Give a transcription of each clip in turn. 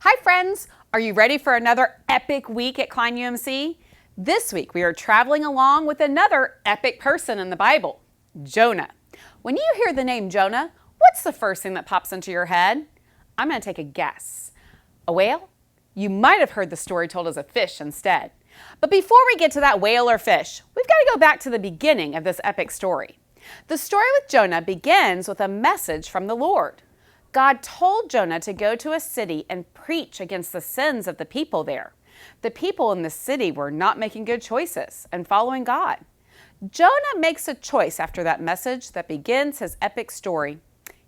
Hi friends, are you ready for another epic week at Child Msg? This week we are traveling along with another epic person in the Bible, Jonah. When you hear the name Jonah, what's the first thing that pops into your head? I'm going to take a guess. A whale? You might have heard the story told as a fish instead. But before we get to that whale or fish, we've got to go back to the beginning of this epic story. The story with Jonah begins with a message from the Lord. God told Jonah to go to a city and preach against the sins of the people there. The people in the city were not making good choices and following God. Jonah makes a choice after that message that begins his epic story.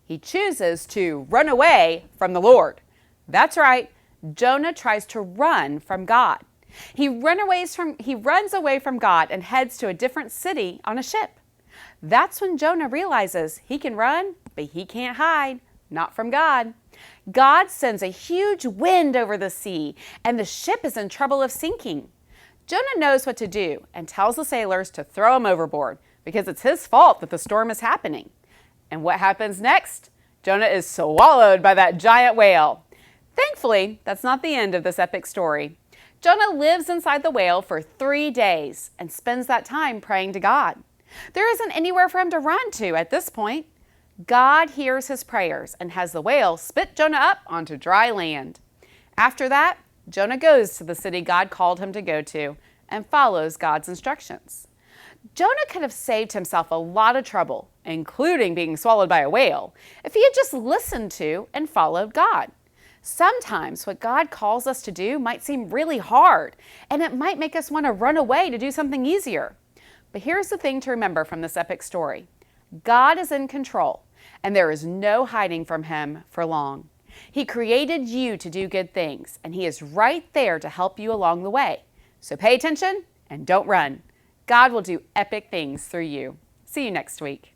He chooses to run away from the Lord. That's right, Jonah tries to run from God. He runs away from God and heads to a different city on a ship. That's when Jonah realizes he can run, but he can't hide. Not from God. God sends a huge wind over the sea, and the ship is in trouble of sinking. Jonah knows what to do and tells the sailors to throw him overboard because it's his fault that the storm is happening. And what happens next? Jonah is swallowed by that giant whale. Thankfully, that's not the end of this epic story. Jonah lives inside the whale for 3 days and spends that time praying to God. There isn't anywhere for him to run to at this point. God hears his prayers and has the whale spit Jonah up onto dry land. After that, Jonah goes to the city God called him to go to and follows God's instructions. Jonah could have saved himself a lot of trouble, including being swallowed by a whale, if he had just listened to and followed God. Sometimes what God calls us to do might seem really hard, and it might make us want to run away to do something easier. But here's the thing to remember from this epic story. God is in control, and there is no hiding from him for long. He created you to do good things, and he is right there to help you along the way. So pay attention and don't run. God will do epic things through you. See you next week.